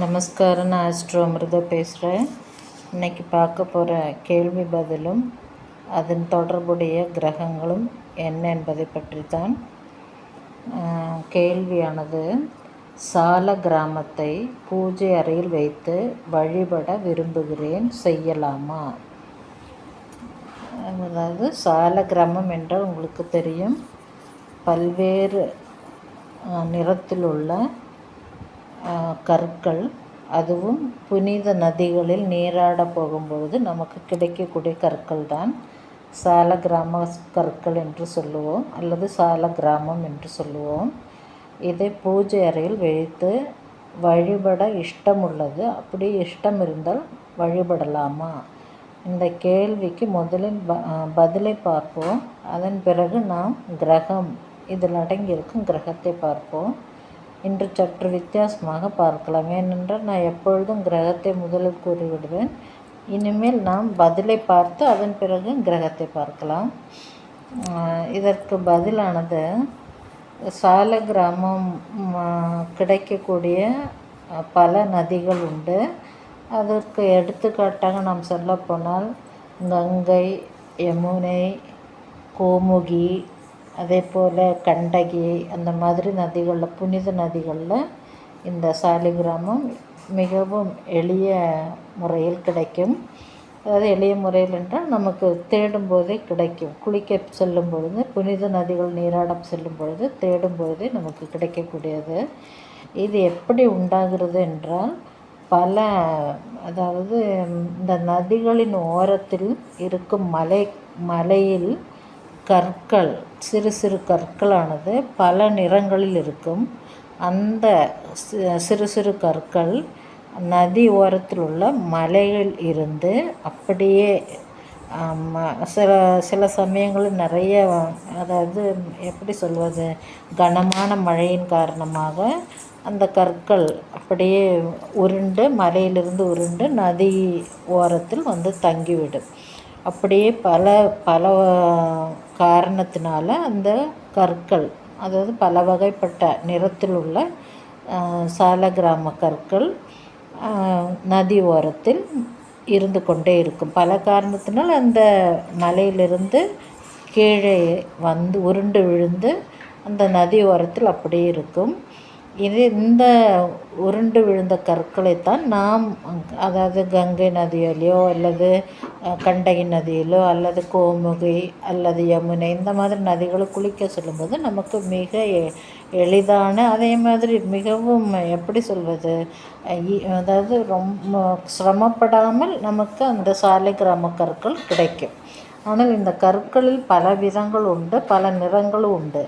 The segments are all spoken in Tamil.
நமஸ்காரம். நான் ஆஸ்ட்ரோ அமிர்தா பேசுகிறேன். இன்றைக்கி பார்க்க போகிற கேள்வி பதிலும் அதன் தொடர்புடைய கிரகங்களும் என்ன என்பதை பற்றி தான். கேள்வியானது, சால கிராமத்தை பூஜை அறையில் வைத்து வழிபட விரும்புகிறேன், செய்யலாமா? அதாவது சால கிராமம் என்றால் உங்களுக்கு தெரியும், பல்வேறு நிறத்தில் உள்ள கற்கள், அதுவும் புனித நதிகளில் நீராட போகும்பொழுது நமக்கு கிடைக்கக்கூடிய கற்கள் தான் சால கிராம கற்கள் என்று சொல்லுவோம், அல்லது சால கிராமம் என்று சொல்லுவோம். இதை பூஜை அறையில் வைத்து வழிபட இஷ்டம் உள்ளது. அப்படி இஷ்டம் இருந்தால் வழிபடலாமா? இந்த கேள்விக்கு முதலில் பதிலை பார்ப்போம். அதன் பிறகு நாம் கிரகம், இதில் அடங்கியிருக்கும் கிரகத்தை பார்ப்போம். இன்று சற்று வித்தியாசமாக பார்க்கலாம். ஏனென்றால் நான் எப்பொழுதும் கிரகத்தை முதலில் கூறிவிடுவேன். இனிமேல் நாம் பதிலை பார்த்து அதன் பிறகு கிரகத்தை பார்க்கலாம். இதற்கு பதிலானது, சால கிராமம் கிடைக்கக்கூடிய பல நதிகள் உண்டு. அதற்கு எடுத்துக்காட்டாக நாம் சொல்லப்போனால் கங்கை, யமுனை, கோமுகி, அதே போல் கண்டகி, அந்த மாதிரி நதிகளில், புனித நதிகளில் இந்த சாலிகிராமம் மிகவும் எளிய முறையில் கிடைக்கும். அதாவது எளிய முறையில் என்றால் நமக்கு தேடும் போதே கிடைக்கும். குளிக்க செல்லும் பொழுது, புனித நதிகள் நீராட செல்லும் பொழுது தேடும் பொழுதே நமக்கு கிடைக்கக்கூடியது. இது எப்படி உண்டாகிறது என்றால், அதாவது இந்த நதிகளின் ஓரத்தில் இருக்கும் மலையில் கற்கள், சிறு சிறு கற்களானது பல நிறங்களில் இருக்கும். அந்த சிறு சிறு கற்கள் நதி ஓரத்தில் உள்ள மலையில் இருந்து அப்படியே சில சமயங்களில் நிறைய, அதாவது எப்படி சொல்வது, கனமான மழையின் காரணமாக அந்த கற்கள் அப்படியே உருண்டு, மலையிலிருந்து உருண்டு நதி ஓரத்தில் வந்து தங்கிவிடும். அப்படியே பல காரணத்தினால அந்த கற்கள், அதாவது பல வகைப்பட்ட நிறத்தில் உள்ள சால கிராம கற்கள் நதி ஓரத்தில் இருந்து கொண்டே இருக்கும். பல காரணத்தினால் அந்த மலையிலிருந்து கீழே வந்து உருண்டு விழுந்து அந்த நதி ஓரத்தில் அப்படியே இருக்கும். இந்த உருண்டு விழுந்த கற்களைத்தான் நாம், அதாவது கங்கை நதியிலோ அல்லது கண்டகி நதியிலோ அல்லது கோமுகி அல்லது யமுனை, இந்த மாதிரி நதிகளை குளிக்க சொல்லும்போது நமக்கு மிக எளிதான, அதே மாதிரி மிகவும் எப்படி சொல்வது, அதாவது ரொம்ப சிரமப்படாமல் நமக்கு அந்த சாலை கிராம கற்கள் கிடைக்கும். ஆனால் இந்த கற்களில் பல விதங்கள் உண்டு, பல நிறங்களும் உண்டு.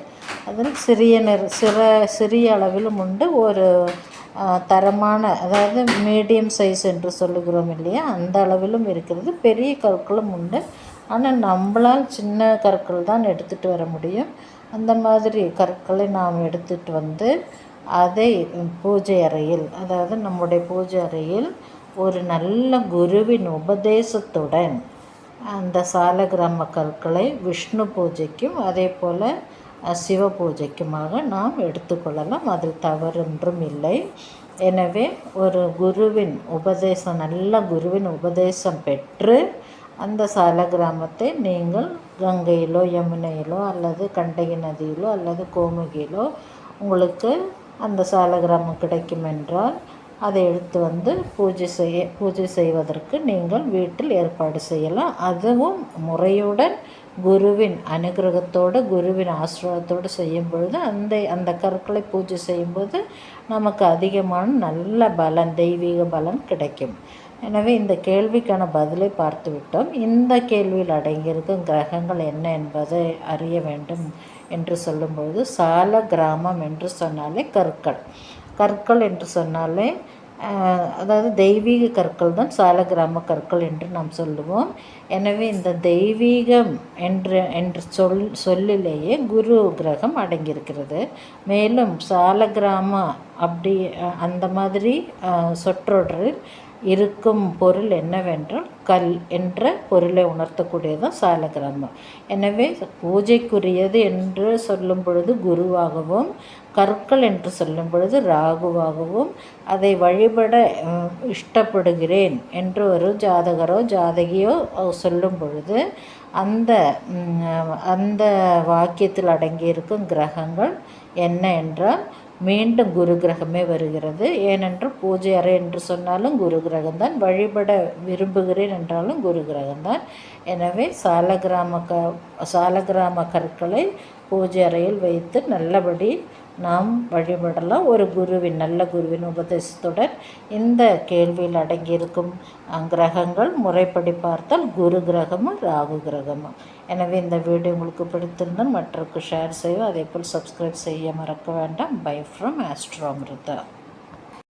அதில் சிறிய அளவிலும் உண்டு, ஒரு தரமான, அதாவது மீடியம் சைஸ் என்று சொல்லுகிறோம் இல்லையா, அந்த அளவிலும் இருக்கிறது. பெரிய கற்களும் உண்டு. ஆனால் நம்மளால் சின்ன கற்கள் தான் எடுத்துகிட்டு வர முடியும். அந்த மாதிரி கற்களை நாம் எடுத்துகிட்டு வந்து அதை பூஜை அறையில், அதாவது நம்முடைய பூஜை அறையில் ஒரு நல்ல குருவின் உபதேசத்துடன் அந்த சால கிராம கற்களை விஷ்ணு பூஜைக்கும் அதே போல் சிவ பூஜைக்குமாக நாம் எடுத்துக்கொள்ளலாம். அதில் தவறொன்றும் இல்லை. எனவே ஒரு குருவின் உபதேசம், நல்ல குருவின் உபதேசம் பெற்று அந்த சால கிராமத்தை நீங்கள் கங்கையிலோ பூஜையிலோ அல்லது கண்டகி நதியிலோ அல்லது கோமுகியிலோ உங்களுக்கு அந்த சால கிராமம் கிடைக்கும் என்றால் அதை எடுத்து வந்து பூஜை செய்வதற்கு நீங்கள் வீட்டில் ஏற்பாடு செய்யலாம். அதுவும் முறையுடன் குருவின் அனுகிரகத்தோடு, குருவின் ஆசீர்வாதத்தோடு செய்யும் பொழுது அந்த கற்களை பூஜை செய்யும்போது நமக்கு அதிகமான நல்ல பலன், தெய்வீக பலன் கிடைக்கும். எனவே இந்த கேள்விக்கான பதிலை பார்த்து விட்டோம். இந்த கேள்வியில் அடங்கியிருக்கும் கிரகங்கள் என்ன என்பதை அறிய வேண்டும் என்று சொல்லும்பொழுது, சால கிராமம் என்று சொன்னாலே கற்கள் என்று சொன்னாலே, அதாவது தெய்வீக கற்கள் தான் சால கிராம கற்கள் என்று நாம் சொல்லுவோம். எனவே இந்த தெய்வீகம் என்ற சொல்லிலேயே குரு கிரகம் அடங்கியிருக்கிறது. மேலும் சால கிராம அந்த மாதிரி சொற்றொடரில் இருக்கும் பொருள் என்னவென்றால் கல் என்ற பொருளை உணர்த்தக்கூடியதான் சால கிராமம். எனவே பூஜைக்குரியது என்று சொல்லும் பொழுது குருவாகவும், கற்கள் என்று சொல்லும் பொழுது ராகுவாகவும், அதை வழிபட இஷ்டப்படுகிறேன் என்று ஒரு ஜாதகரோ ஜாதகியோ சொல்லும் பொழுது அந்த அந்த வாக்கியத்தில் அடங்கியிருக்கும் கிரகங்கள் என்ன என்றால் மீண்டும் குரு கிரகமே வருகிறது. ஏனென்றால் பூஜை அறை என்று சொன்னாலும் குரு கிரகம்தான், வழிபட விரும்புகிறேன் என்றாலும் குரு கிரகம்தான். எனவே சாலக்கிராம கற்களை பூஜை அறையில் வைத்து நல்லபடி நாம் வழிபடலாம். ஒரு நல்ல குருவின் உபதேசத்துடன் இந்த கேள்வியில் அடங்கியிருக்கும் கிரகங்கள் முறைப்படி பார்த்தால் குரு கிரகமும் ராகு கிரகமும். எனவே இந்த வீடியோ உங்களுக்கு பிடித்திருந்தால் மற்றவருக்கு ஷேர் செய்வோம். அதேபோல் சப்ஸ்கிரைப் செய்ய மறக்க வேண்டாம். Bye from Astro Amrita.